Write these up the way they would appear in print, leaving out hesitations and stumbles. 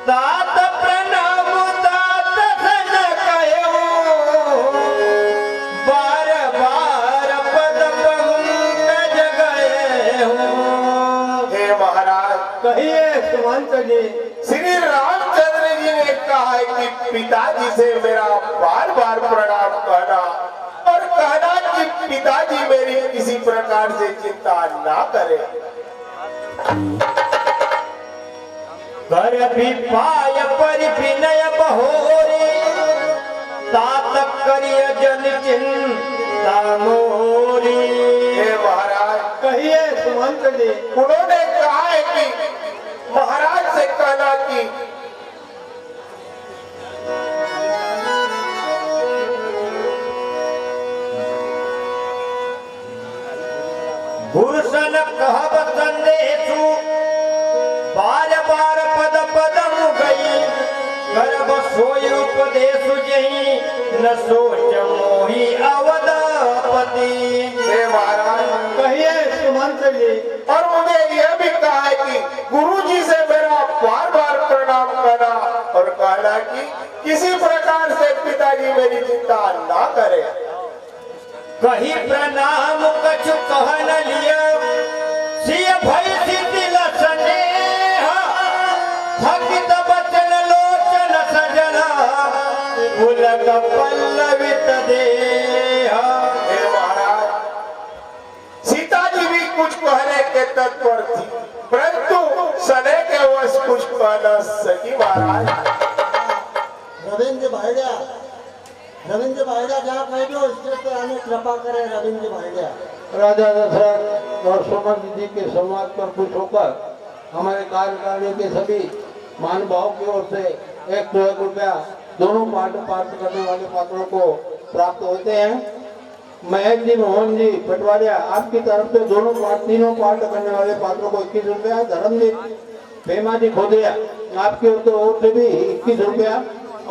तात प्रणाम तात सन कहो बार बार पद पंकज गए हो। हे महाराज कहिए सुमंत जी। श्री रामचंद्र जी ने कहा है कि पिताजी से मेरा बार बार प्रणाम कहना और कहना कि पिताजी मेरी किसी प्रकार से चिंता ना करे। कर भी पाय पर विनय बहोरी तात करिय जन चिंता मोरी। हे महाराज कहिए सुमंत जी। उन्होंने कहा है कि महाराज से कहना कि भूषण कहब संदेशु बार बार पद पदम गई गर्भ सोय उपदेश जही न सोच मोही अवधपति। हे महाराज कहिए सुमंत जी। और मुझे यह भी कहा है कि गुरु जी से मेरा बार बार प्रणाम करना और कहना कि किसी प्रकार से पिताजी मेरी चिंता ना करे। कही प्रणाम कछु कह न लिया सिय भय सिद्धिल स्नेह थकित बचन लोचन सजना पुलक पल्लवित देह। हे महाराज सीता जी भी कुछ कहने के तत्पर थी परंतु सने के वश कुछ कह न सकी। महाराज रविंद्र भाईजा जहाँ कह दो इसके पे आने कृपा करे रविंद्र भाईजा। राजा दशरथ और सुमंत जी के संवाद पर कुछ होकर हमारे कार्यकारिणी के सभी महानुभाव की ओर से 1 रुपया दोनों पाठ करने वाले पात्रों को प्राप्त होते हैं। महेश जी, मोहन जी पटवारिया आपकी तरफ से तीनों पाठ करने वाले पात्रों को 21 रुपया। धर्मजीत भेमा जी खोदिया आपकी ओर से भी 21 रुपया।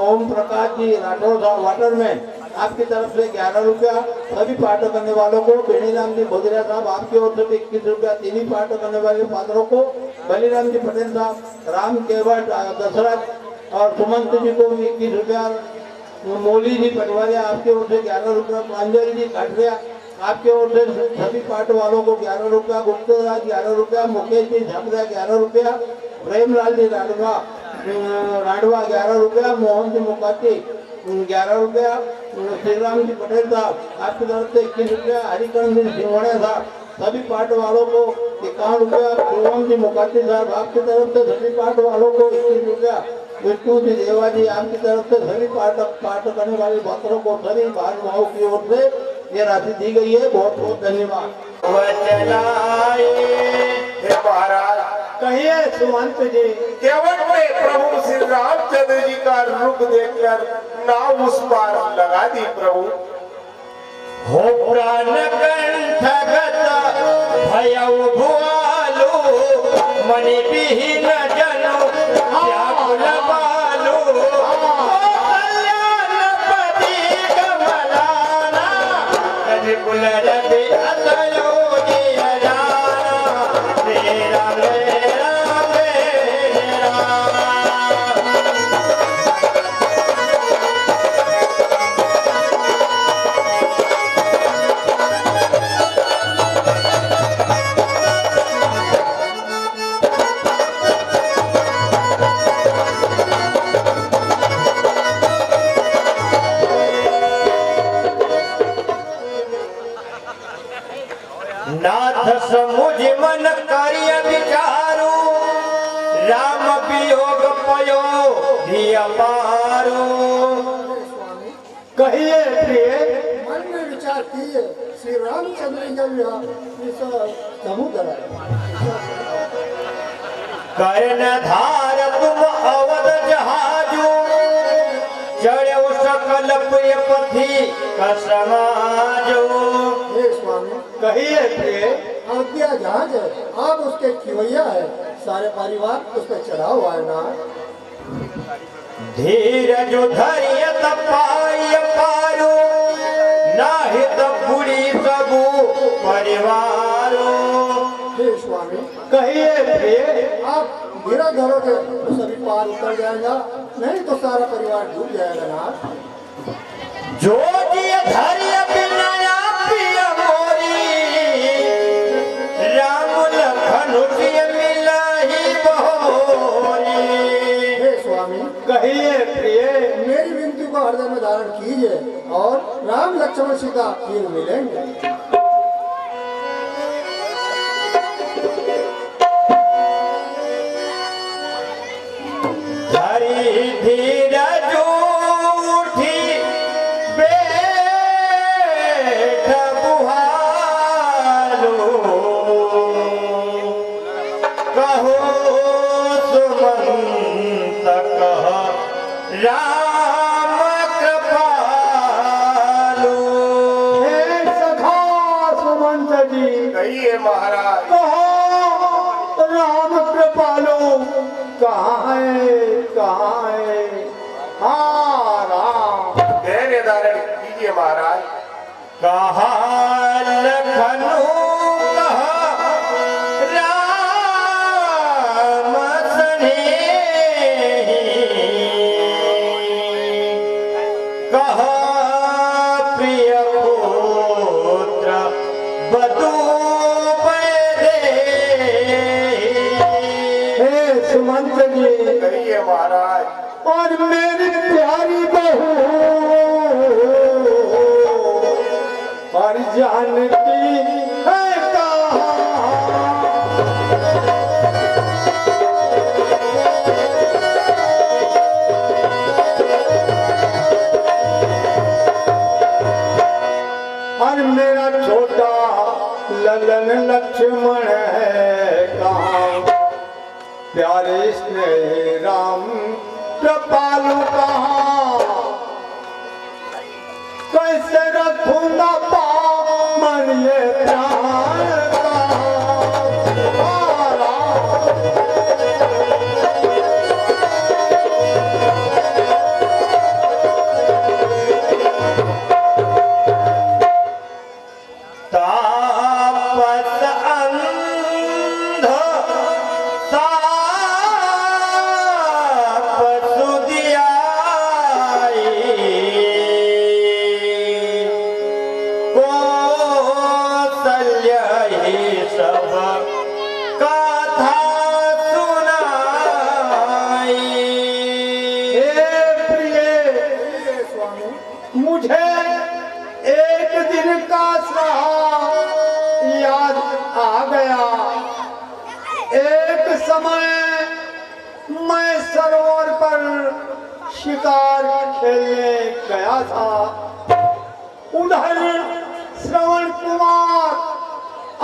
ओम प्रकाश जी राठौर साहब वाटरमैन आपकी तरफ से 11 रुपया। सभी पाठ करने वालों को बेनीराम जी खोदिया साहब आपकी ओर से भी 21 रुपया। तीनों पाठ करने वाले पात्रों को बलीराम जी पटेल साहब, राम केवट, दशरथ और सुमंत जी को भी 21 रुपया। मोली जी पटवारिया आपके ओर से 11 रुपया। प्रांजल जी काटरिया आपके ओर से सभी पाठ वालों को 11 रुपया। गुप्तराज 11 रुपया। मुकेश जी झापरिया 11 रुपया। प्रेमलाल जी राडवा 11 रुपया। मोहन जी मुकाती 11 रुपया। श्रीराम जी पटेल साहब आपकी तरफ से 21 रुपया। हरिकरण जी सिंघोड़िया साहब सभी पाठ वालों को 51 रुपया। शिवम जी मुकाती साहब आपकी तरफ से सभी पाठ वालों को 21 रुपया। विष्णु जी देवा जी आपकी तरफ से सभी पाठ करने वाले भक्तों को सभी भाव की ओर से ये राशि दी गई है। बहुत बहुत धन्यवाद। हे महाराज कहिए सुमंत जी। केवट ने प्रभु श्री रामचंद्र जी का रुख देखकर नाव उस पार लगा दी। प्रभु हो प्राण कंठगत भयउ भुआलु मणि विहीन जनु व्याकुल बालु कल्याणपति कमलाना कलिकुल रवि अतयो नाथ समुझ मन कार्य विचारू राम वियोग पयो धिया पारू। कहिए प्रिय। मन में विचार किए श्री रामचंद्र जी समुद्र कर्ण धार तुम अवध जहाजू चढ़ो सकल प्रिय पथि कसमाजो। हे स्वामी कहिए प्रिय। आज्ञा जहाज है आप उसके खिवैया है सारे परिवार उस पर चढ़ा हुआ है ना। धीरज धरियत पाय पारो नाहित बुरी सबू परिवारो। हे स्वामी कहिए प्रिय। आप गिरा धरोगे तो सभी पार उतर जाएगा, नहीं तो सारा परिवार डूब जाएगा नाथ। जो जिय धरिय बिनया प्रिय मोरी, राम लखन सिय मिलहि बहोरी। हे स्वामी, कहिए प्रिय, मेरी विनती को हृदय में धारण कीजिए और राम लक्ष्मण सीता फिर मिलेंगे। धरी धीरज उठी बैठ बुहालो, कहो सुमंत कह राम कृपालु। हे सखा सुमंत जी, कहिए महाराज। कहो राम कृपालु कहाँ है? हाँ राम। धैर्य धारण कीजिए महाराज। कहा लखनऊ कहा राम स्नेही, कहा प्रिय पुत्र बधू हे सुमंत जी, कहिए महाराज। और मेरी प्यारी बहू और जानकी है कहाँ? और मेरा छोटा ललन लक्ष्मण है कहाँ? प्यारे स्नेह राम कृपालु कहाँ? कैसे रखूंगा पामन ये प्राण का? तापस अंध ताप सुदियाई, कौशल्य ही सब कथा सुनाई। हे प्रिय स्वामी, मुझे एक दिन का श्राप याद आ गया। एक समय मैं सरोवर पर शिकार खेलने गया था। उधर श्रवण कुमार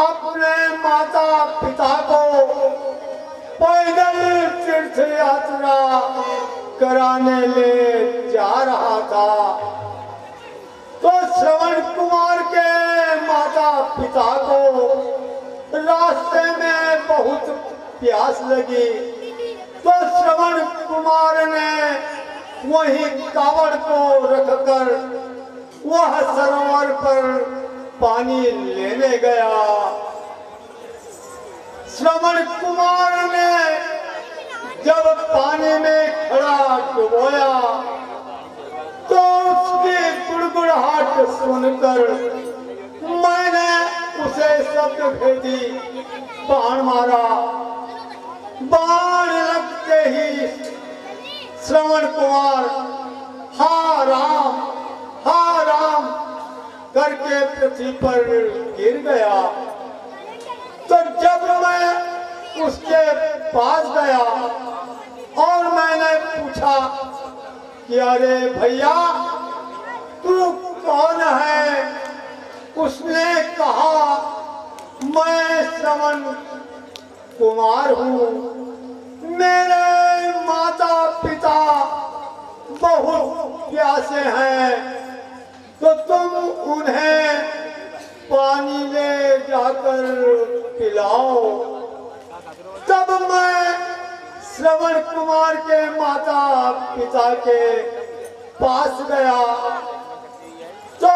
अपने माता पिता को पैदल तीर्थ यात्रा कराने ले जा रहा था। तो श्रवण कुमार के माता पिता को रास्ते में बहुत प्यास लगी, तो श्रवण कुमार ने वही कावड़ को रखकर वह सरोवर पर पानी लेने गया। श्रवण कुमार ने जब पानी में खड़ा डुबोया तो उसकी गुड़गुड़ाहट सुनकर मैंने उसे शब्द भेजी, बाण मारा। बाण लगते ही श्रवण कुमार हा राम करके पृथ्वी पर गिर गया। तो जब मैं उसके पास गया और मैंने पूछा कि अरे भैया तू कौन है? उसने कहा मैं श्रवण कुमार हूँ, मेरे माता पिता बहुत प्यासे हैं, तो तुम उन्हें पानी ले जाकर पिलाओ। तब मैं श्रवण कुमार के माता पिता के पास गया तो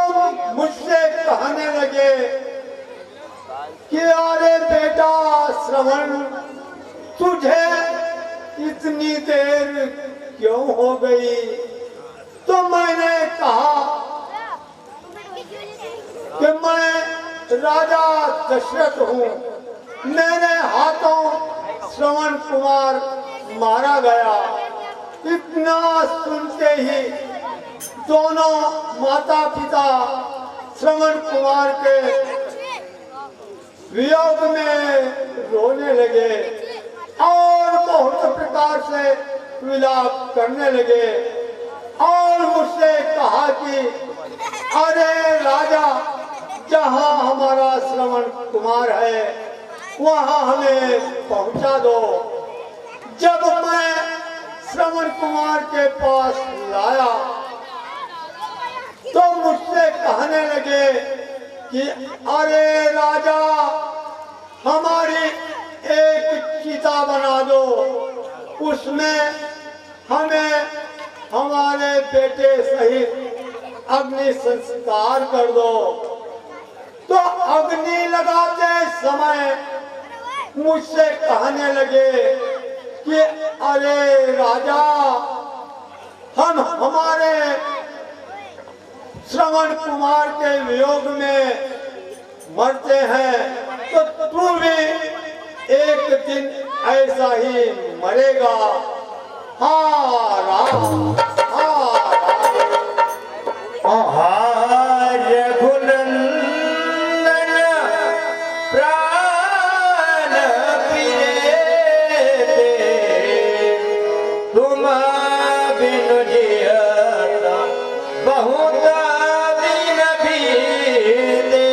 मुझसे कहने लगे कि अरे बेटा श्रवण, तुझे इतनी देर क्यों हो गई? तो मैंने कहा कि मैं राजा दशरथ हूँ, मेरे हाथों श्रवण कुमार मारा गया। इतना सुनते ही दोनों माता पिता श्रवण कुमार के वियोग में रोने लगे और बहुत प्रकार से विलाप करने लगे और मुझसे कहा कि अरे राजा, जहाँ हमारा श्रवण कुमार है वहाँ हमें पहुँचा दो। जब मैं श्रवण कुमार के पास लाया तो मुझसे कहने लगे कि अरे राजा, हमारी एक चिता बना दो, उसमें हमें हमारे बेटे सहित अग्नि संस्कार कर दो। तो अग्नि लगाते समय मुझसे कहने लगे कि अरे राजा, हम हमारे श्रवण कुमार के वियोग में मरते हैं, तो तू भी एक दिन ऐसा ही मरेगा। हाँ राम, हाँ राम। रघुनंदन प्राण प्रिय तुम बिनु जियत बहुत दिन बीते।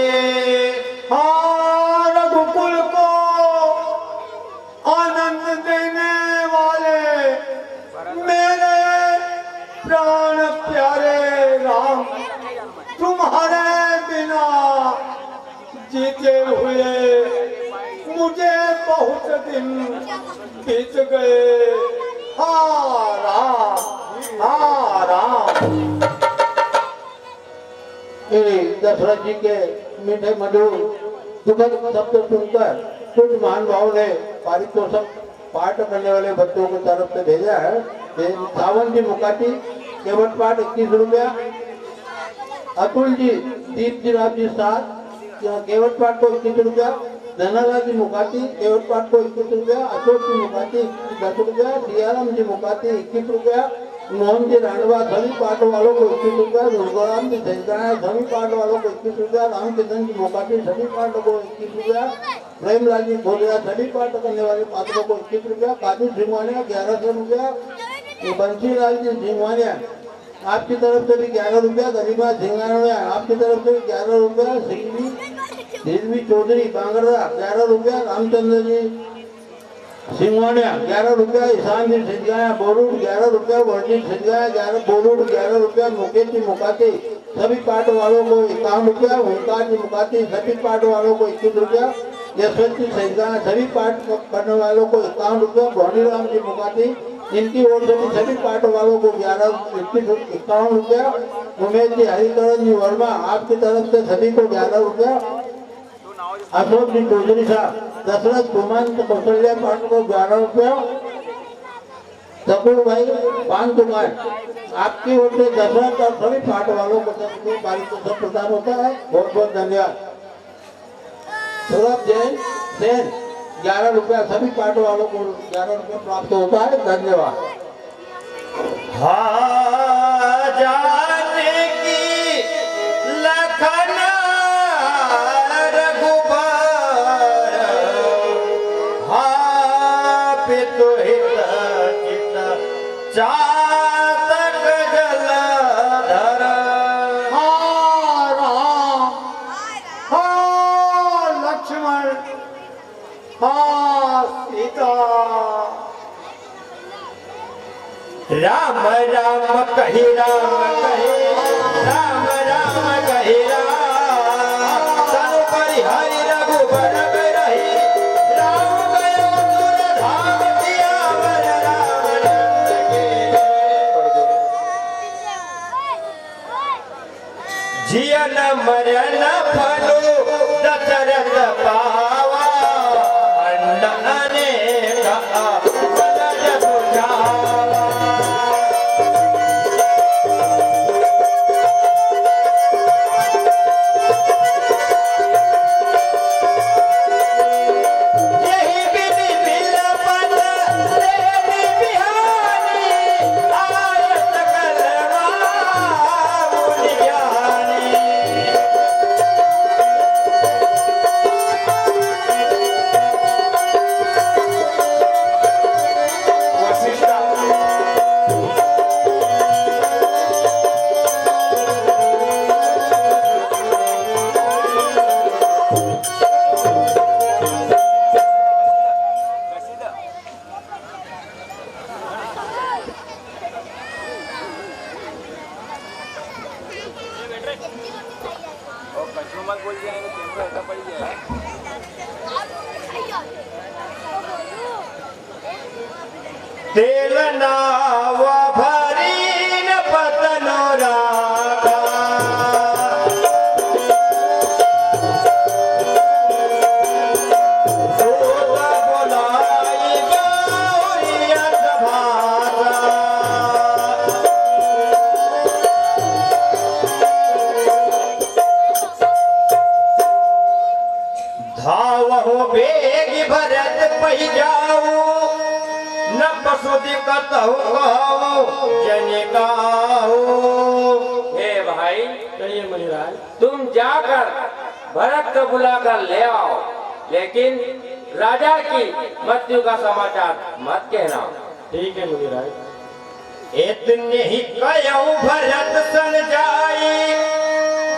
हाँ, रघुकुल को आनंद देने वाले मेरे प्राण प्यारे राम, तुम्हारे बिना जीते हुए मुझे बहुत दिन बीत गए। हाँ राम, हाँ राम। दशरथ जी के मीठे मधुर दुखद शब्द सुनकर कुछ महानुभाव ने पारितोषिक पाठ करने वाले बच्चों की तरफ से भेजा है। सावन जी मुकाती केवट पाठ 21 रुपया, अतुल जी दीप जी राम जी 7 केवट पाठ को 21 रुपया, धनालाल जी मुकाती केवट पाठ को 21 रुपया, अशोक जी मुकाती 10 रुपया, सियाराम जी मुकाती 21 रुपया, मोहन जी रांडवा सभी पाठ वालों को 21 रुपया, दुर्गाराम जी सैकड़ा सभी पाठ वालों को 21 रुपया, रामकिशन जी मोकाटी सभी पाठ को 21 रुपया, प्रेमलाल जी खोलिया सभी पाठ करने वाले पात्रों को 21 रुपया, काजू सिंघवानिया 1100 रुपया, बंसीलाल जी सिंघवानिया आपकी तरफ से भी 11 रुपया, गरीबा सिंघानिया आपकी तरफ से भी 11 रुपया, सिंघवी चौधरी बांगड़ा 11 रुपया, रामचंद्र जी सिंघवानिया 11 रुपया, ईशान जी सिंघाया बोरूड 11 रुपया, वर्जित सिंघाया 11 बोरूड 11 रुपया, मुकेश जी मुकाती सभी पाठ वालों को 51 रुपया, ओंकार जी मुकाती सभी पाठ वालों को 21 रुपया, यशवंत जी सिंघाया सभी पाठ करने वालों को 51 रुपया, भवानीराम जी मुकाती इनकी ओर से सभी पाठ वालों को 51 रुपया, उमेश जी हरिकरण जी वर्मा आपकी तरफ से सभी को 11 रुपया, अशोक जी चौधरी साहब दशरथ कुमार कौशल्या पाठ को 11 रुपया, सकूर भाई 5 दुकान आपकी ओर से दशरथ और सभी पाठ वालों को पारितोषिक प्रदान होता है। बहुत बहुत धन्यवाद। सौरभ जैन सेन 11 रुपया सभी पाठ वालों को 11 रुपया प्राप्त होता है। धन्यवाद। हाँ जाने की लखन रघुबर, हाँ पितु हित चित चातक जलधर। हाँ राम, हाँ लक्ष्मण, हाँ सीता। राम राम कही राम कही, राम राम कही राम, तनु परिहरि रघुबर रही, राम गयो सुर धाम सियावर रामचंद्र के। जियन मरण फलो दशरथ पावा, अंड अनेक तेल नाव भरीन पतनो रागा दूत बोलाई गौरिया सभासा धावहो बेग भरत पही जाऊ न पशु दिक्कत हो जनिकाओ। हे भाई, कहिए मुनिराज। तुम जाकर भरत को बुलाकर ले आओ, लेकिन राजा की मृत्यु का समाचार मत कहना। ठीक है मुनिराज। इतने ही कयऊ भरत सन जाई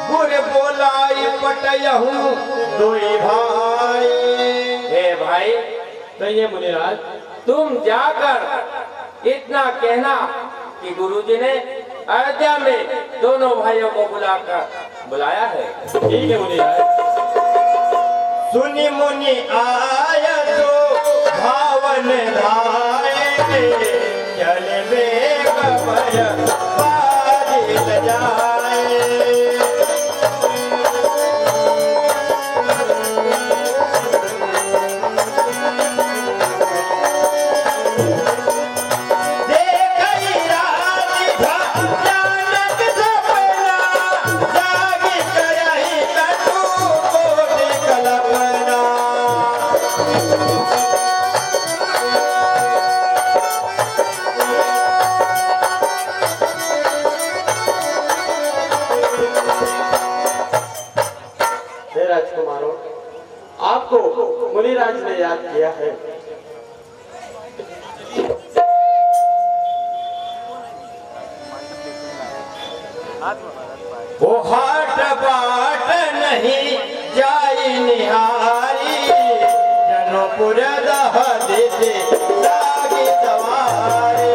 गुर बोलाई पटयहू दुई भाई। हे भाई, कहिए मुनिराज। तुम जाकर इतना कहना कि गुरुजी ने अयोध्या में दोनों भाइयों को बुलाया है। ठीक है मुनिराज। सुनि मुनि आय तो भावन धाये चल बेग भय बाजिल जाए। राजकुमारों, आपको मुनिराज ने याद किया है। वो हाट बाट नहीं जाई निहारी जनपुर दह देते लागी दवारी।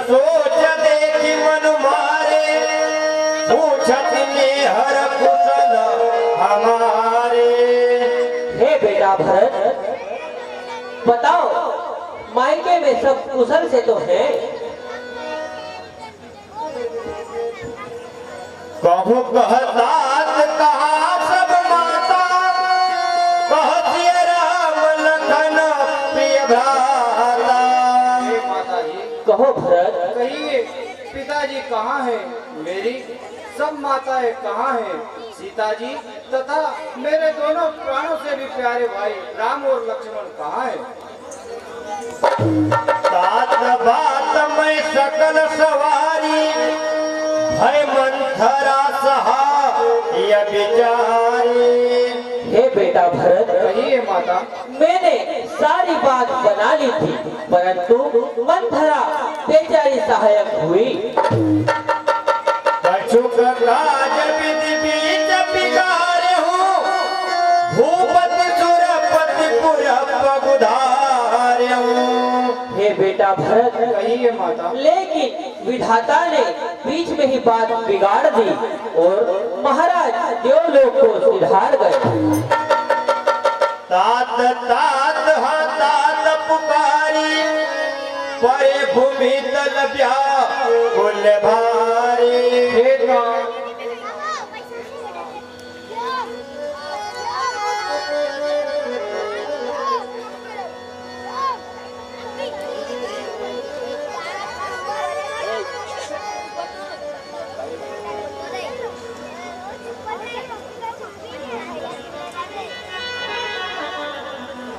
सोच देखी मन मारे पूछत ने हर कुशल हमारे। हे बेटा भरत, बताओ मायके में सब कुशल से तो है? कहूँ कहतात कहा सब माता कहती राम लखन प्रिय भ्राता। कहो भरत, कहिए पिताजी कहाँ हैं? मेरी सब माताएं कहाँ हैं? सीता जी तथा मेरे दोनों प्राणों से भी प्यारे भाई राम और लक्ष्मण कहाँ हैं? तात बात में सकल सवारी है मंथरा सहा ये बिचारी। हे बेटा भरत, कहिए माता। मैंने सारी बात बना ली थी, परंतु मंथरा बेचारी सहायक हुई। कछुक काज विधि बीच बिगारे हूँ भूपति सुरपति पुर पगुधारे हूँ। हे बेटा बेटा भरत, कहिए माता। लेकिन विधाता ने बीच में ही बात बिगाड़ दी और महाराज देवलोक को सिधार गए। तात तात हाँ तात पुकारी, परे भूमि तल व्याकुल भारी। हे का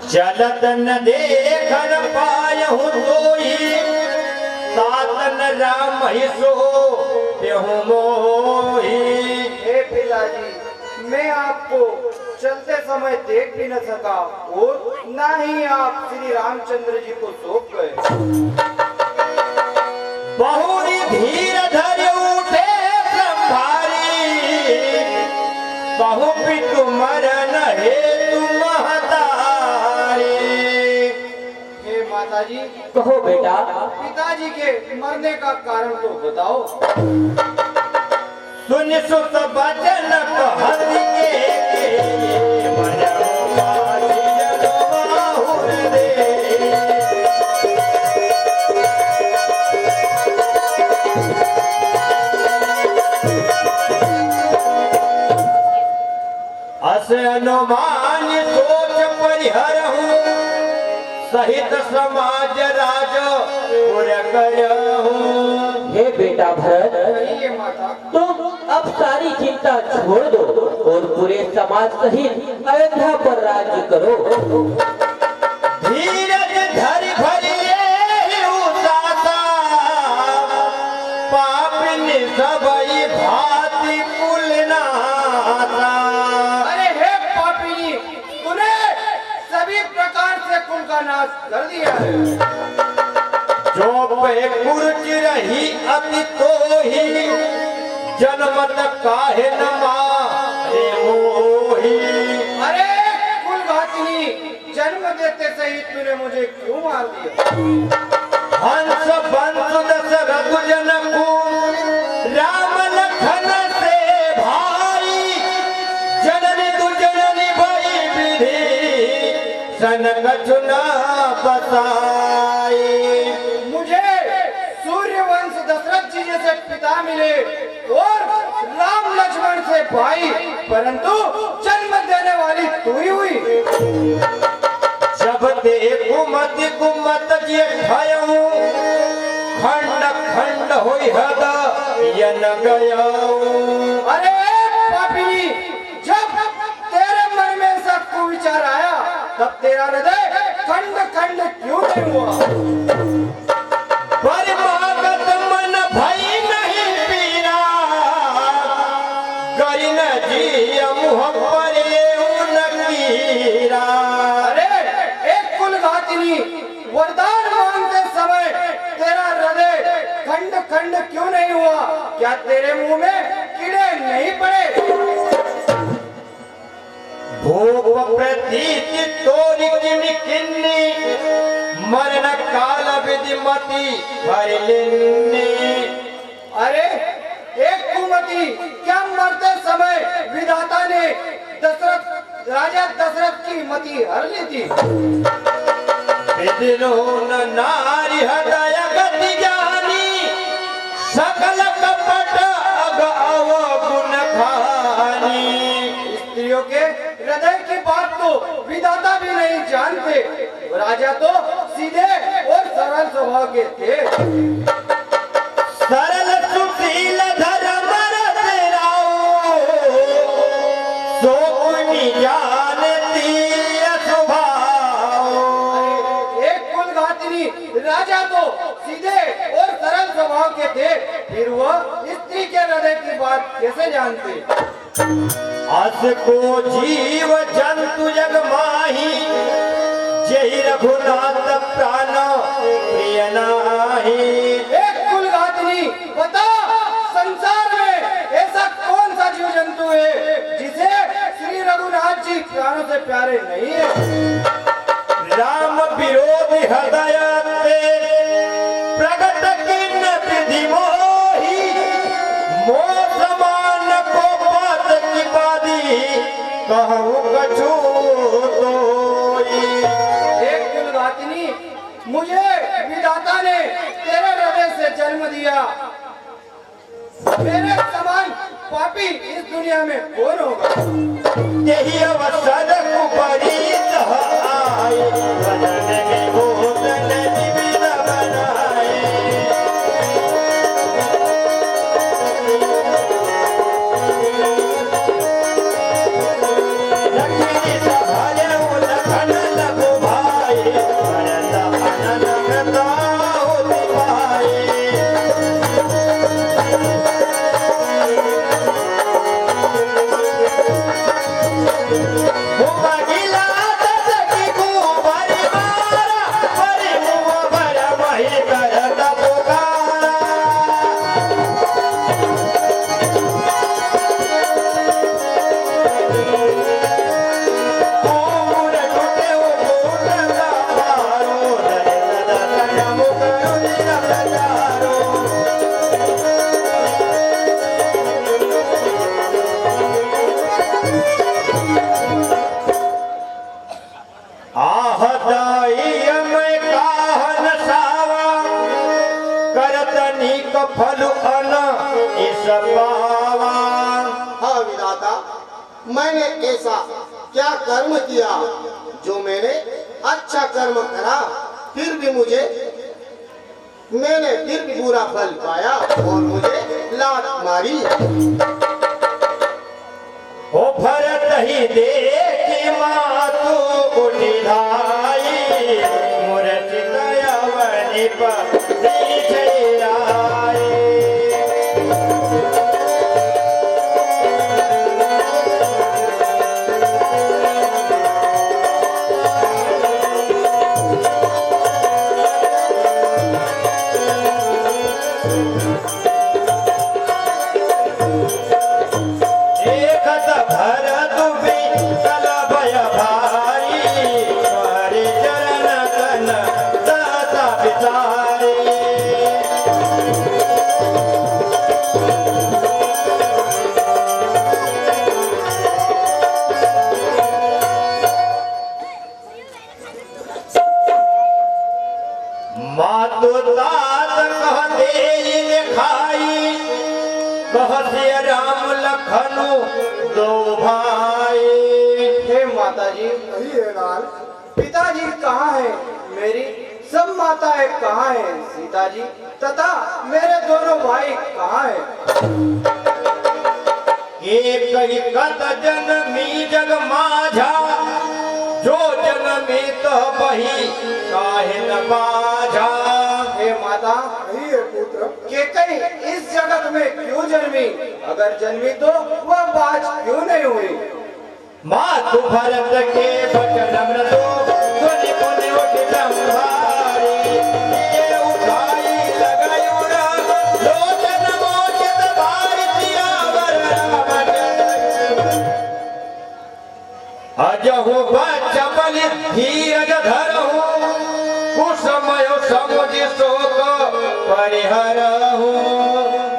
चलत न देखन पायहु तोई, सातन राम ही सो त्यहु मोही। हे पिताजी, मैं आपको चलते समय देख भी न सका और ना ही आप श्री रामचंद्र जी को सौंप गए। बहुरी धीर धर उठे संभारी, कहूँ पितु मरन हेतु महतारी। हे माताजी, कहो बेटा। पिताजी के मरने का कारण तो बताओ। सुन सुत बचन कहत के, मरहु मारी जगवाहुर दे। अस अनुमान सोच परिहरहु, सहित समाज राज पुर करहु। हे बेटा भरत, कहिए माता। तुम अब सारी चिंता छोड़ दो और पूरे समाज सहित अयोध्या पर राज्य करो। धीरज धरि भरिए उदासा, पापिन सबई भांति कुल नासा। अरे हे पापिनी, तूने सभी प्रकार से कुल का नाश कर दिया है। जो पे कुर्ज रही अति तोही, जनमत काहे न मारे मोही। अरे कुल घातिनी, जन्म देते सही तूने मुझे क्यों मार दिया? हंस बंस दशरथ जनकु, राम लखन से भाई। जननी तु जननी भई विधि, सन कछु न बताई। मुझे सूर्यवंश दशरथ जी जैसे पिता मिले और राम लक्ष्मण से भाई, परंतु जन्म देने वाली तू ही हुई। जब ते कुमति कुमत जे खयऊ, खंड खंड होई हद यन गयऊ। अरे पापिनी, जब तेरे मन में ऐसा कुविचार आया, तब तेरा हृदय खंड खंड क्यों नहीं हुआ? परमागत मन भई नहीं पीरा, गरिन जी मुह परे उनकीरा। अरे एक कुल घातिनी, वरदान मांगते समय तेरा हृदय खंड खंड क्यों नहीं हुआ? क्या तेरे मुंह में कीड़े नहीं पड़े? भोग प्रतीति तोरी किन्नी किन्नी, मरण काल विधिमति भर लेनी। अरे एक कुमति, क्या मरते समय विधाता ने राजा दशरथ की मति हर ली थी? विदिनोन नारी हृदय गति जानी, सकल कपट अग अवगुण खानी। स्त्रियों के हृदय की बात तो विधाता भी नहीं जानते। राजा तो सीधे और सरल स्वभाव के थे। सरल सुशील धर्म रस राओ, सो कुनि जानती स्वभाव। एक कुल घातिनी राजा तो सीधे और सरल स्वभाव के थे, फिर वह स्त्री के हृदय की बात कैसे जानते? अस को जीव जंतु जग माही, जय रघुनाथ प्राण प्रिय नाही। एक कुल घातिनी, बता संसार में ऐसा कौन सा जीव जंतु है जिसे श्री रघुनाथ जी प्राणों से प्यारे नहीं है? राम विरोधी हृदय ते विधि मोही मोह समान को बात की बादी कहूँ कछु तोई। एक कुलघातिनी, मुझे विधाता ने तेरे हृदय से जन्म दिया। मेरे समान पापी इस दुनिया में कौन होगा? यही अवसर कुपरीत आए भजन में भूतन जीवित बनाए। लक्ष्मी सभाले उलखन लघु भाई भरत अनन कृता होति पाए। मुमगिला दसकी कुंवर मारा परि मुँह भर मही करत पुकारा। कुंवर टूटे वो टूट का पारो दलित दसन मुख रुधिर प्रचारो। आहदाई में काहन सावा करत नीक फल अन इस पावा। हाँ विधाता, मैंने ऐसा क्या कर्म किया जो मैंने अच्छा कर्म करा फिर भी मैंने फिर भी बुरा फल पाया और मुझे लात मारी। ओ भरत ही देखी मातु उठी धाई मूर्छित यवनि पर आए। देखत भरत विठल भय भाई हरि चरण तन सहसा बिचारे। मातु तात कह देई दिखाई कह सिय राम लखनु दो भाई। हे माता जी, अरे लाल, पिताजी कहाँ है? मेरी सब माताएं कहाँ है? सीता जी तथा मेरे दोनों भाई कहाँ है? एक ही कत जनमी जग माझा जो जनमी तो बही काहे न बाझा। हे माता, अरे पुत्र, के कहीं इस जगत में क्यों जन्मी? अगर जन्मी तो वह बाज क्यों नहीं हुई? मातु भरत के बचन मृदु ध्वनि पुनि उठि ब्रह्मारी। ये उठाई लगाई उड़ा लोचन मोचित भाई सियावर रामचंद्र। अजहु बच्च बलि धीरज धरहु कुसमय समुझ शोक परिहरहु।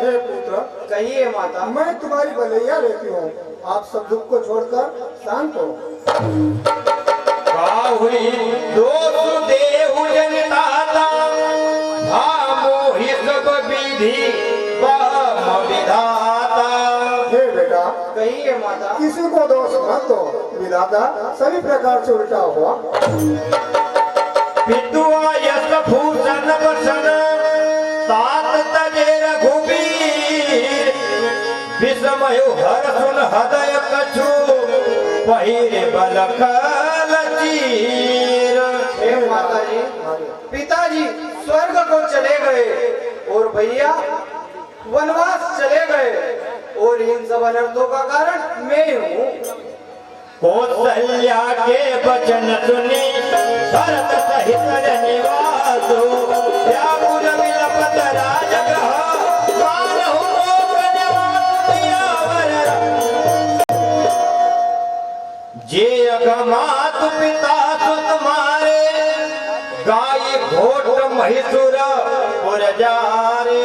हे पुत्र, कहिए माता। मैं तुम्हारी भलैया लेती हूँ। आप सब दुख को छोड़कर शांत हो। काहुई दोषु देहु जनताता भामो ही सब विधि बम विधाता। हे बेटा, कहिए माता। किसी को दोष मत दो, विधाता सभी प्रकार से उल्टा हुआ। पितुआ यश भूषण वसन तात तजे रघुबीर। विस्मयो हर सुन हृदय कछु पहिरे बलखल चीर। हे माता जी, पिताजी स्वर्ग को चले गए और भैया वनवास चले गए और इन सब अनर्थों का कारण मैं हूँ। कौशल्या के वचन सुनी भरत सहित निवासो व्याकुल विलपत राजगृह मानहु लोक निवास सियावर। जे अगमातु पिता सुत मारे गाय घोट महिषुर पुर जारे।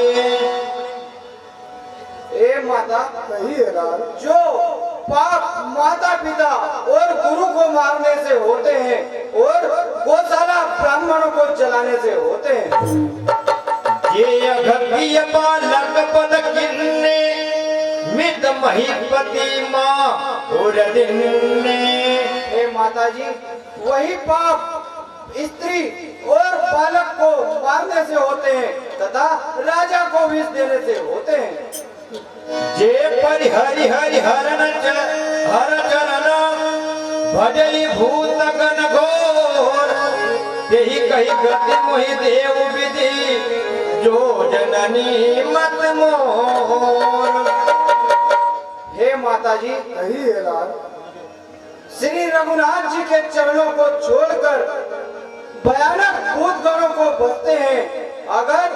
हे माता, कहिए लाल। जो पाप माता पिता और गुरु को मारने से होते हैं और गौशाला ब्राह्मणों को जलाने से होते हैं, ये अघिय बालक पद किन्ने मित महीपति माँ और दिन्ने। हे माता जी, वही पाप स्त्री और बालक को मारने से होते हैं तथा राजा को विष देने से होते हैं। जे परि हरि हरि हरण हर चरण भजई भूत गण घोर तेहि कही गति मोहि देव विधि जो जननी मत मोर। हे माता जी, कहिए लाल। श्री रघुनाथ जी के चरणों को छोड़कर भयानक भूत गणों को भजते हैं, अगर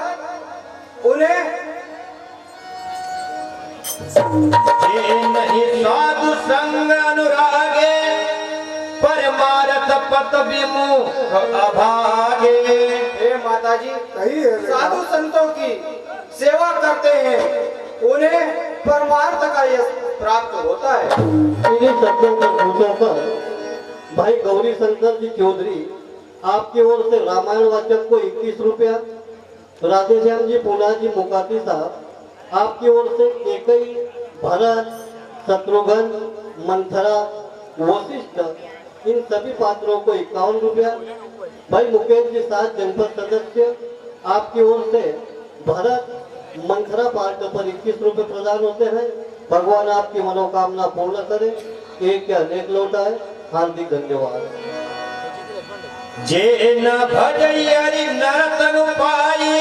उन्हें ये नहीं साधु संग अनुरागे परमारथ पत विमुख अभागे। हे माता जी, कहिए साधु संतों की सेवा करते हैं, उन्हें परमार्थ का यश प्राप्त होता है। इन्हीं शब्दों पर पूछों पर भाई गौरी शंकर जी चौधरी आपकी ओर से रामायण वाचक को 21 रुपया, राधेश्याम जी पूना जी मुकाती साहब आपकी ओर से एकई, भरत, शत्रुघ्न, मंथरा, वशिष्ठ इन सभी पात्रों को 51 रुपया, भाई मुकेश जी साथ जनपद सदस्य आपकी ओर से भरत, मंथरा पात्र पर 21 रुपये प्रदान होते हैं। भगवान आपकी मनोकामना पूर्ण करे, एक या अनेक लौटाए। हार्दिक धन्यवाद। जे न भजई हरि नर तनु पाई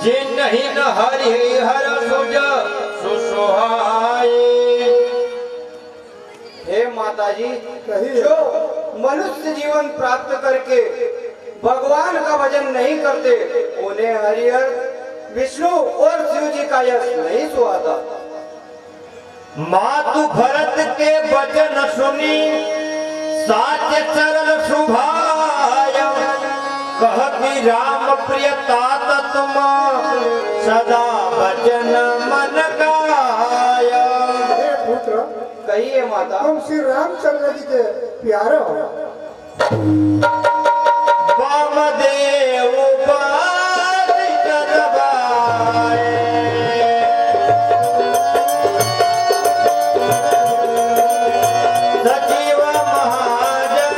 जे नहीं न हरि हर सुज सुसुहाई। हे माता जी, कहिए। जो मनुष्य जीवन प्राप्त करके भगवान का भजन नहीं करते, उन्हें हरिहर विष्णु और शिव जी का यश नहीं सुहाता। मातु भरत के वचन सुनी साच चरण शुभाय कहती राम प्रिय तात तुम सदा वचन मन गाय। हे पुत्र, कहिए माता, तुम श्री रामचंद्र जी के प्यारे हो। वामदेव बारिक दबाए सजीव महाजन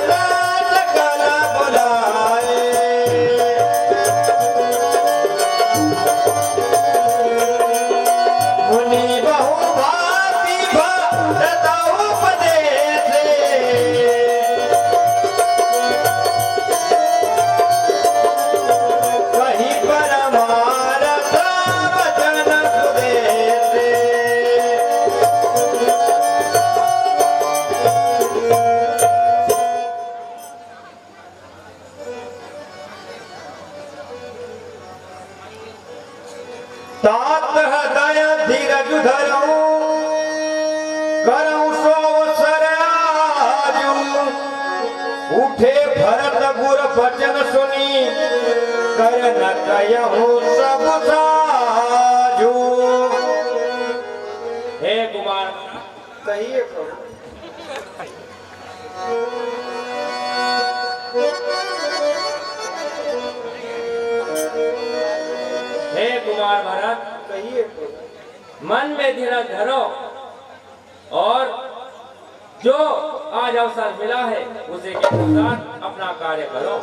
सकल बुलाए। मुनि बहु भांति भरत उपदेशे कहीं परमारथ वचन सुदेशे। तात हृदय धीरज धरऊं करऊं सो अवसर आजू उठे भरत गुर बचन सुनी कर न कयहु सब साजू। हे कुमार, कहिए प्रभु। हे कुमार भरत, कहिए प्रभु। मन में धीरज धरो और जो आज अवसर मिला है उसे के अनुसार अपना कार्य करो।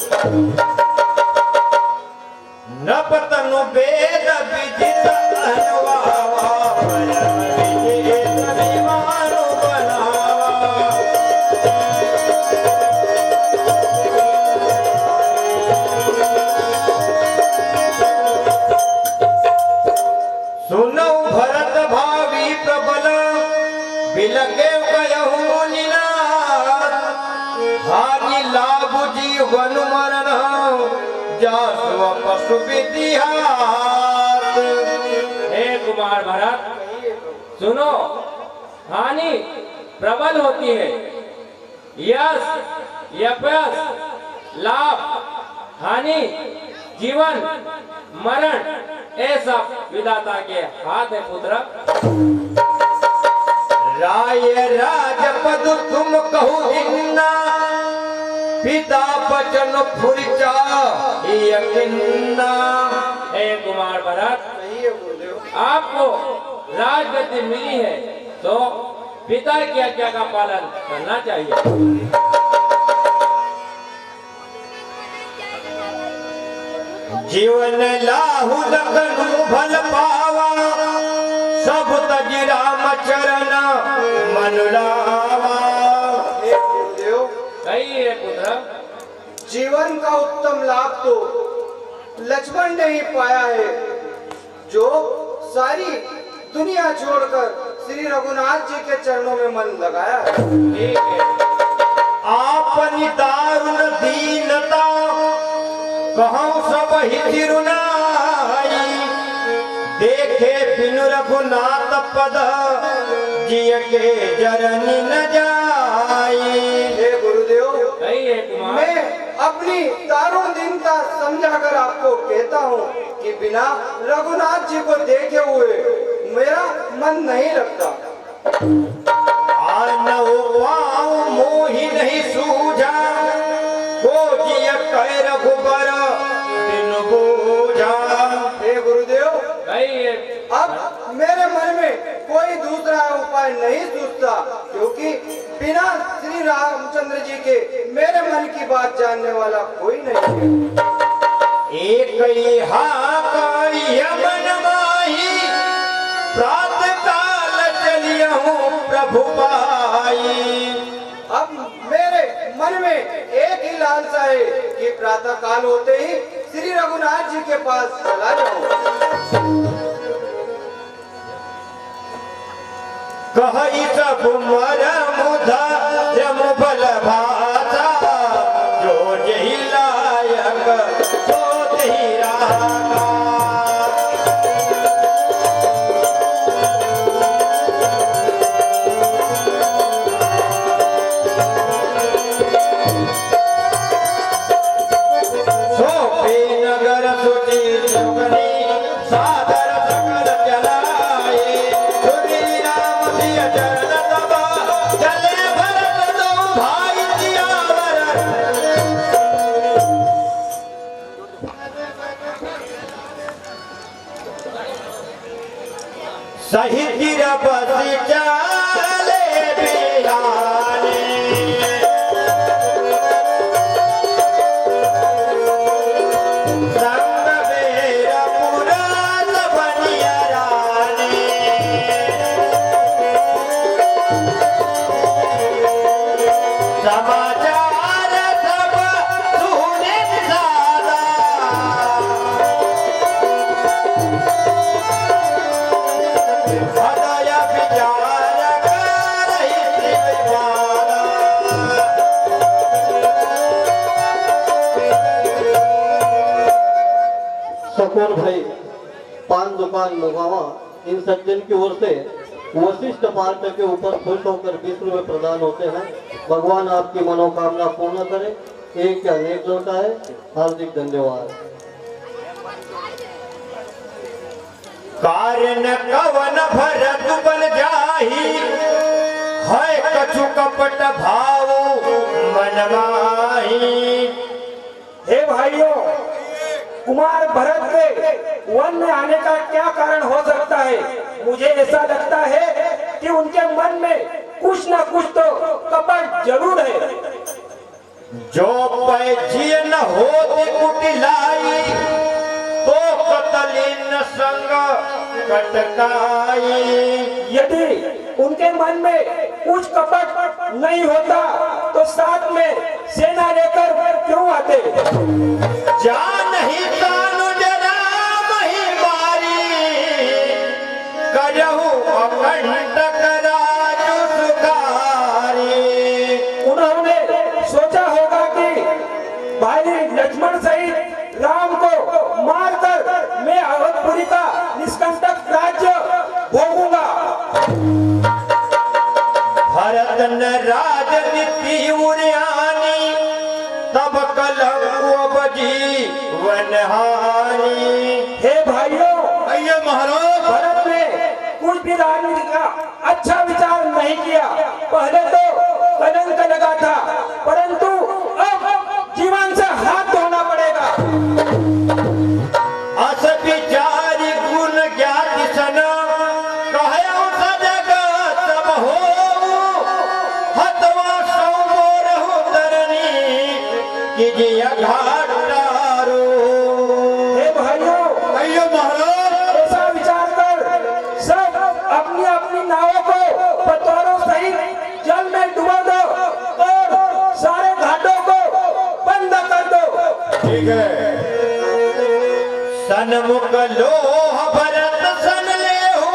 नपतनु वेद विदित अनुभावा परम विजेत विमानु बनावा। सुनौ भरत भावी प्रबल बिलके कयहु निनाद हानि लाभ जीवन मरण जासु पशु विधिहात। हे कुमार भरत, सुनो, हानि प्रबल होती है, यश यपयश लाभ हानि जीवन मरण ऐसा विधाता के हाथ है पुत्र। राय राजपद तुम कहो इन्ना, पिता बचन फुरचा यकिन्ना। हे कुमार भरत, नहीं है गुरुदेव। आपको राजगद्दी मिली है तो पिता की आज्ञा का पालन करना चाहिए। जीवन लाहु लखनु भल पावा, सब तज राम चरण मन लावा। हे गुरुदेव, कहिए पुत्र। जीवन का उत्तम लाभ तो लक्ष्मण ने ही पाया है, जो सारी दुनिया छोड़कर श्री रघुनाथ जी के चरणों में मन लगाया है। ठीक है। आपनी दारुण दीनता कहूँ सब हित रुनाई, देखे बिनु रघुनाथ पद जिय के जरनी न जाई। हे गुरुदेव, कहिए कुमार। मैं अपनी दारुण दीनता समझाकर आपको कहता हूँ कि बिना रघुनाथ जी को देखे हुए मेरा मन नहीं लगता। मोही नहीं सूझा, को जिय कह रघुबर बिनु बूझा। हे गुरुदेव, कहिए। अब मेरे मन में कोई दूसरा उपाय नहीं सूझता, क्योंकि बिना श्री रामचंद्र जी के मेरे मन की बात जानने वाला कोई नहीं है। एक यमन माही, प्रातः काल चलियहूँ प्रभु पाई। अब मेरे मन में एक ही लालसा है कि प्रातः काल होते ही श्री रघुनाथ जी के पास चला जाऊं। कहि सब मरम धर्म बल भाषा, जो जहि लायक सो तहि रागा। सोपे नगर सुचि सुगनी, सादर सकल चलाए। सुनी राम सिय चरण तब, चले भरत दो भाई सियावर। सही गिर बसी चाले बिहाने, संग बेर पुराण बनिया रानी। समाचार सब सुने सादा, हृदय विचार करहि त्रिविवादा। सकोर भाई पान दुकान मुगावा इन सज्जन की ओर से वशिष्ठ पार्ट के ऊपर खुश होकर 20 रुपए प्रदान होते हैं। भगवान आपकी मनोकामना पूर्ण करे। एक अनेक होता है। हार्दिक धन्यवाद। कारण कवन भरत बन जाही, है कछु कपट भाव मन माही। हे भाइयों, कुमार भरत के वन में आने का क्या कारण हो सकता है? मुझे ऐसा लगता है कि उनके मन में कुछ न कुछ तो कपट जरूर है। जो पैजिय न होती कुटिलाई, तो कतलिन संग कटकाई। यदि उनके मन में कुछ कपट नहीं होता तो साथ में सेना लेकर क्यों आते? जान ही कानु राम ही मारी, करहु अकंटक राजु सुखारी। उन्होंने सोचा होगा कि भाई लक्ष्मण सहित राम को मारकर मैं अवधपुरी का निष्कंटक राज्य भोगूंगा। भरत न राजनीति उरियानी, तब कलंक जीवन हानि। हे भाइयों, आइए महाराज। भरत ने कुछ भी राजनीति अच्छा विचार नहीं किया। पहले तो कलंक लगा था, परंतु अब जीवन से हाथ धोना पड़ेगा। अस विचारी गुण ज्ञाति सन कहयो सजग सब हो हतवा सौ मोरहु तरनी कीजिए घाटारो। हे भाइयों, कहिए महाराज। ऐसा विचार कर सब अपनी अपनी नावों को पतवारों सहित जल में डुबा दो और सारे घाटों को बंद कर दो। ठीक है। सन्मुख लोह भरत सन लेहु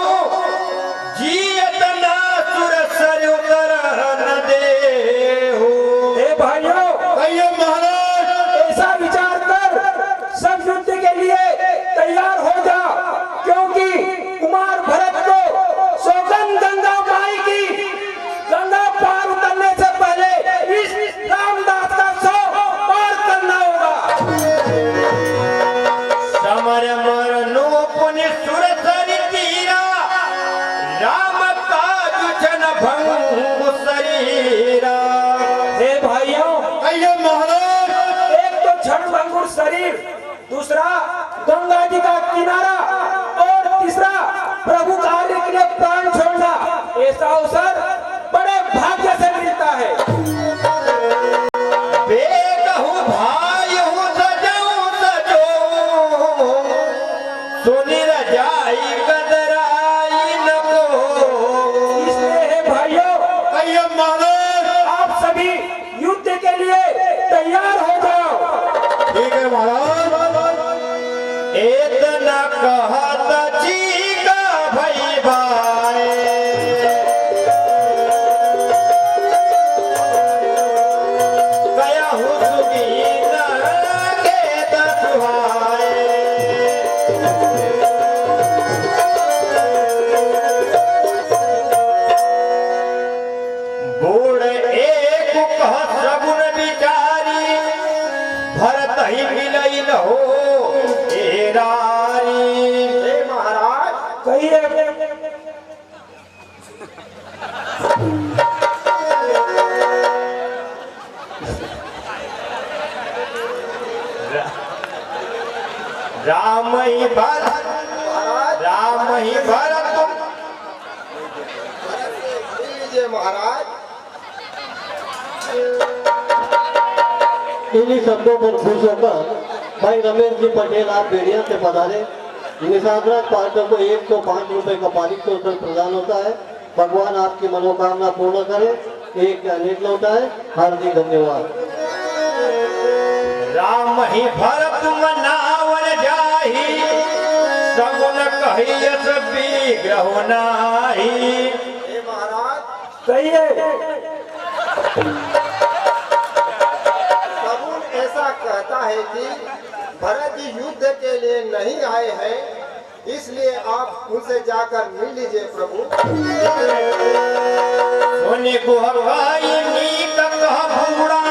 जियत ना सुर सर उतर न देहु। हे भाइयों, कहिए महाराज। ऐसा विचार कर सब युद्ध के लिए तैयार हो जा, क्योंकि कुमार भरत को सौगंध गंगा माई की गंगा पार उतरने से पहले इस रामदास का सौ पार करना होगा। समर मरनु पुनि सुर सरि तीरा राम काज जन भंग शरीरा। हे भाइयों, कहिए महाराज। एक तो क्षणभंगुर शरीर, दूसरा गंगा जी का किनारा और तीसरा प्रभु कार्य के लिए प्राण छोड़ना, ऐसा अवसर बड़े भाग्य से मिलता है। बेगहु भाइहु सजहु सजो सुनि रजाई कदराई न को। इसलिए हे भाइयों, कहिए महाराज। आप सभी युद्ध के लिए तैयार हो जाओ। ठीक है महाराज। एतना कहत चीका भई भाई कहु सुदीन के दसुहाए। बूढ़ एक कह सगुन विचारी भरत ही मिलई न हो एरारी। हे महाराज, कहिए। राम ही भरत राम ही भरत लीजिए महाराज। इन्हीं शब्दों पर खुश होकर भाई रमेश जी पटेल आप बेड़िया से पधारे। निशादराज पार्षद को 105 रुपए का पारितोषिक प्रदान होता है। भगवान आपकी मनोकामना पूर्ण करे। एक अनेक लौटा है। हार्दिक धन्यवाद। राम ही भरत मनावन जाही सगुन कहियस विग्रह नाही। हे महाराज, कहिए। सगुन ऐसा कहता है कि भरत जी युद्ध के लिए नहीं आए हैं, इसलिए आप उनसे जाकर मिल लीजिए प्रभु। सुनि गुहगाई नीक कह बूढ़ा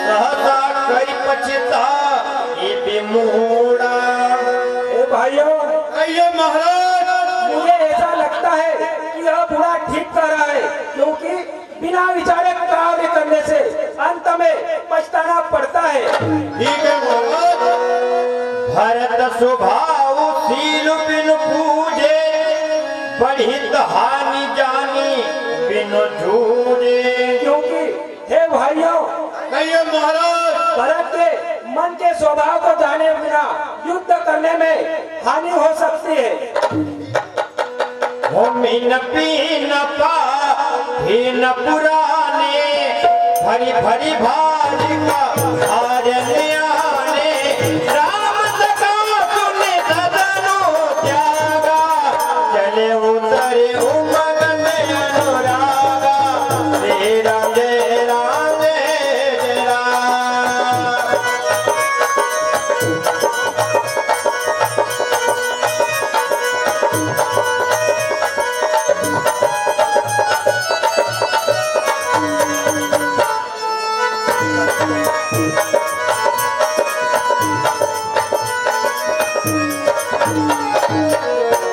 सहसा करी पछता ये बिमूढ़ा। हे भाइयों, कहिए महाराज। मुझे ऐसा लगता है कि यह बूढ़ा ठीक कर रहा है, क्योंकि बिना विचारे कार्य करने से अंत में पछताना पड़ता है। ठीक है महाराज। भरत स्वभाव शील बिन पूजे बढ़ित हानि जानी बिन जूझे। क्योंकि हे भाइयों, कहिए महाराज। भरत के मन के स्वभाव को जाने बिना युद्ध करने में हानि हो सकती है। मीन पीन पीन पुराने भरी भरी भारी का आरने आने। राम सका सुने सदनो त्यागा चले उतरे उमंग में अनुरागा। श्री राम जय राम जय राम।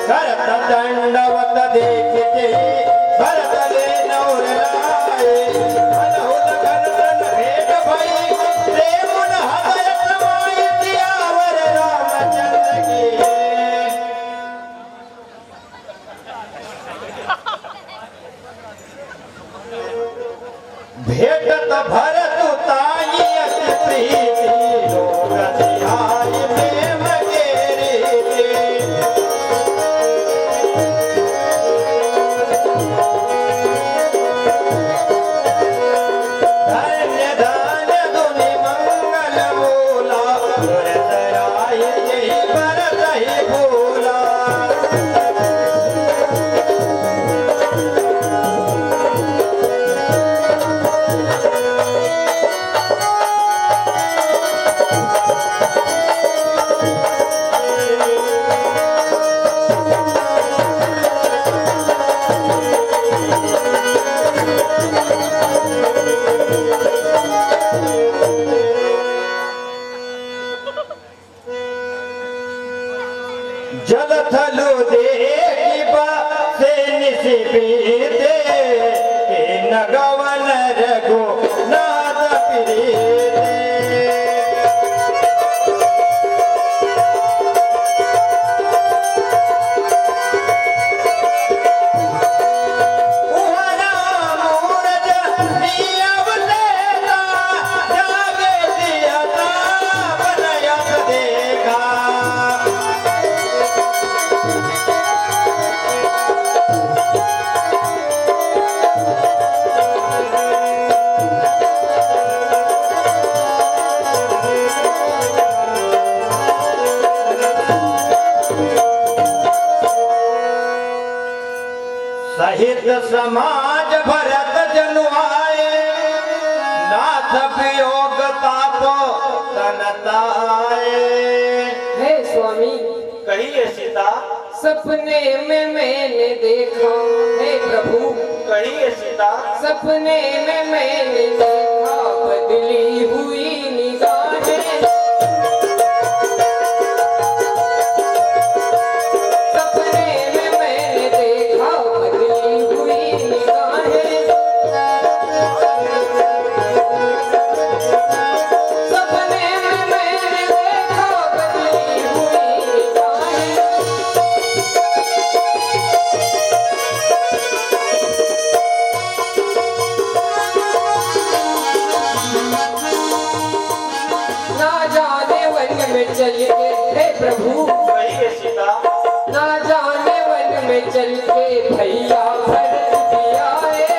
करत दंडवत देखते भरत ले नौर लाए अनहुत घन भेट भई प्रेम न हृदय समाई सियावर रामचंद्र की भेटत भरत ताई अति प्रीति लोग सिहाई प्रेम गेरी धन्य धन्य धुनि मंगल मूला भरत राय यही भरत ही भूला जल थलु देखी से निशिपीते के नगवन रघु नाथ प्रीते उहरा मूरज नियम लेता जागे सियता बनयत देखा सहित समाज भरत जनुआए नाथ वियोग ताप तनताए हे स्वामी, कहिए सीता, सपने में मैंने देखा, हे प्रभु कहिए सीता, सपने में मैंने देखा बदली हुई निगाहें, सपने में मैंने देखा बदली हुई निगाहें, सपने में मैंने देखा बदली हुई निगाहें। ना जाने वन में चल के, हे प्रभु कहिए सीता, ना जाने वन में चल के भैया भरत दिया है,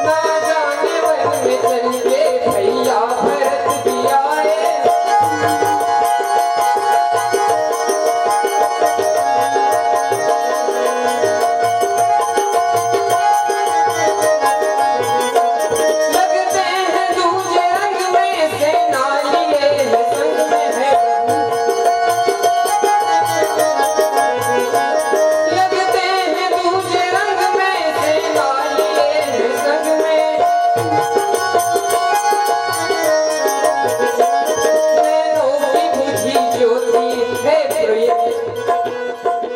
ना जाने वन में चल के भैया भरत दिया है, लगते हैं दूजे रंग में सेना लिए है संग में है लगते हैं दूजे रंग में सेना लिए है संग में नैनों की बुझी ज्योति है प्रिय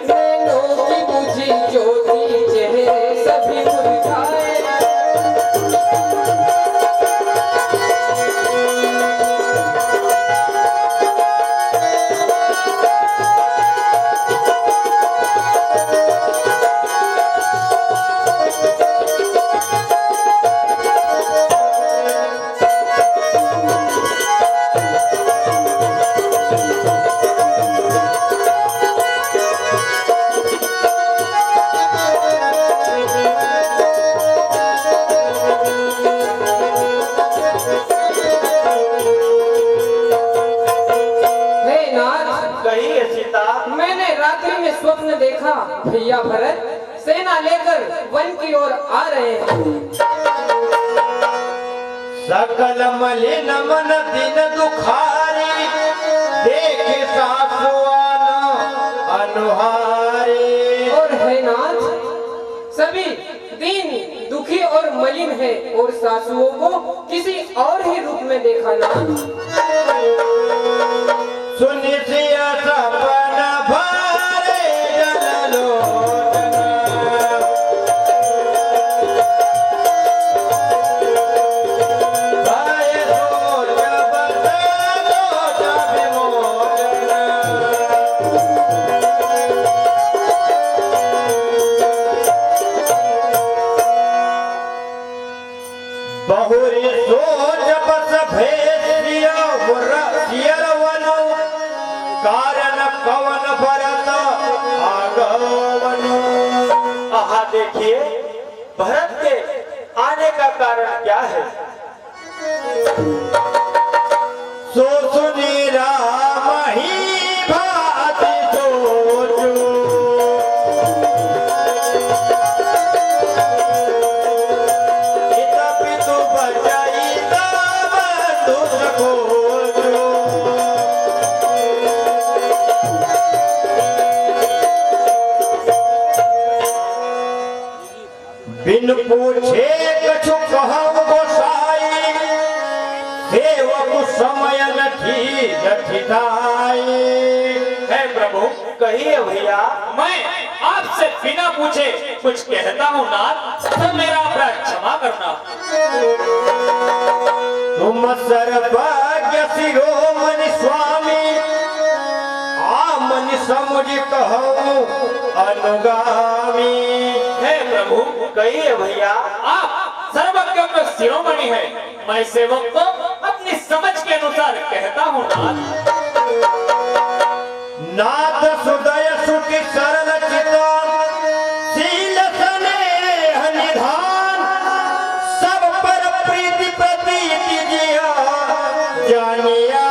नैनों की बुझी ज्योति चेहरे सभी मुरझाए हे नाथ, कहिए सीता, मैंने रात्रि में स्वप्न देखा भैया भरत सेना लेकर वन की ओर आ रहे हैं। सकल मलिन मन दिन दुखारी देखे सासुआन अनुहारी और है नाथ, सभी दीन दुखी और मलिन है और सासुओं को किसी और ही रूप में देखा नाथ। कारण कवन भरत आगमन। आहा देखिए भरत के आने का कारण क्या है। सो सुनी राम ही भाति सोचो, पिता पितु बचाई बंधु सखोजो। बिन पूछे कछु कहूँ गोसाई, सेवक समय नठी जठिताई। है प्रभु कहिए भैया। मैं आपसे बिना पूछे कुछ कहता हूँ नाथ, तो मेरा अपराध क्षमा करना। तुम सर्वज्ञ शिरोमणि स्वामी, आमनि समुझ कहूँ अनुगामी। है प्रभु कहिए भैया। आप सर्वज्ञ को शिरोमणि है, मैं सेवक को अपनी समझ के अनुसार कहता हूँ नाथ। नाथ सुदय सुखी सरल चिता, शील स्नेह निधान, सब पर प्रीति प्रतीति जिया, जानिया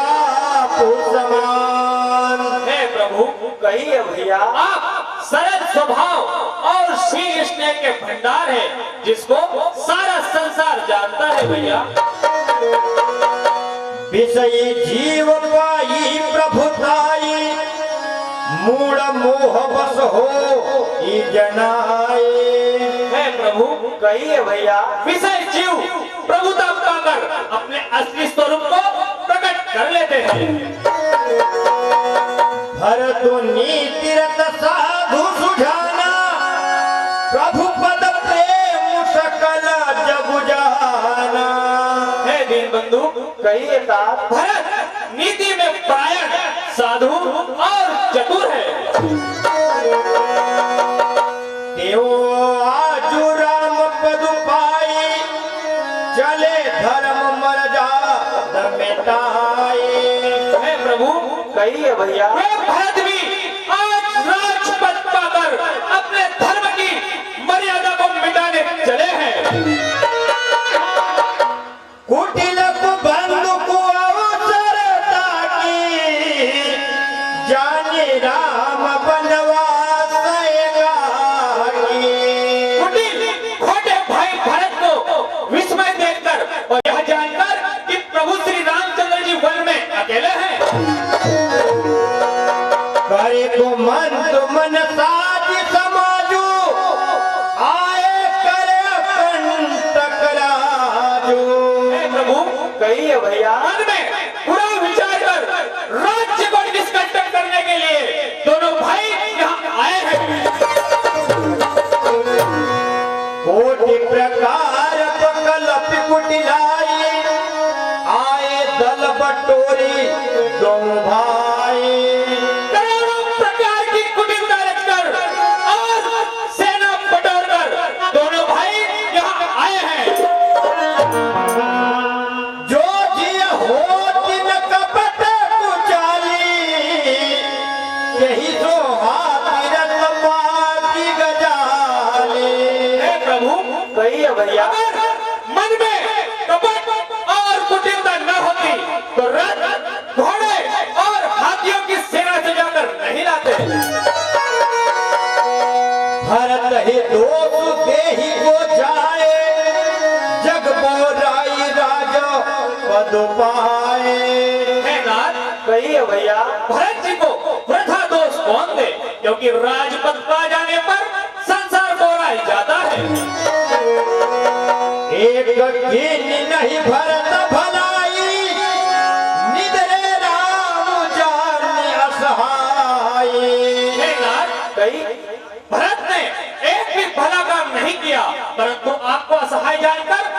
समान। हे प्रभु कहिए भैया। आप सरल स्वभाव और शील स्नेह के भंडार है, जिसको सारा संसार जानता है भैया। विषयी जीव पाई प्रभुताई, मूढ़ मोह बस हो ई जनाए। है प्रभु कहिए भैया। विषय जीव प्रभुता पाकर अपने असली स्वरूप को प्रकट कर लेते हैं। भरत नीति रत साधु सुझाना, प्रभु पद प्रेम सकल जग जाना। हे दीन बंधु कहिए तात। भरत नीति में प्रायण साधु और चतुर है। तेओ आजु राम पद पाई, चले धर्म मर्यादा मिटाई। हे प्रभु कहिए भैया। वे भरत भी आज राजपद पाकर अपने धर्म की मर्यादा को मिटाने चले हैं। कुटिल बंधु को अवसर ताकी, जाने राम बनवास कुटिल खोटे भाई भरत को विस्मय देखकर और यह जानकर कि प्रभु श्री रामचंद्र जी वन में अकेले हैं, करे को मन तो मन साज समाजो, आए करे कंटक राजो। प्रभु कहिए भैया। मन में बुरा विचार कर राज्य को निष्कंटक करने के लिए दोनों भाई यहाँ आए हैं। कोटि प्रकार पकल कुटिलाई, आए दल बटोरी दोनों भाई। करोड़ों प्रकार की कुटिलता रचकर और सेना बटोरकर दोनों भाई यहाँ आए हैं। जो जिय हो दिन कपट कुचाली, यही सो हाथी रथ पाती गजाली। हे प्रभु कहिए भैया। मन में कपट और कुटिलता न होती तो रथ घोड़े और हाथियों की सेना सजाकर नहीं लाते। भरत ही दोष देहि को जाए, जग बोराई राजा पद पाए। हे नाथ कहिए भैया। भरत जी को वृथा दोष कौन दे, क्योंकि राजपद पा जाने पर संसार बोरा ही जाता है। एक कीन नहीं भरत भलाई, निधरे राम जान असहाय। हे नाथ कही भरत ने एक भी भला काम नहीं किया, परंतु आपको असहाय जानकर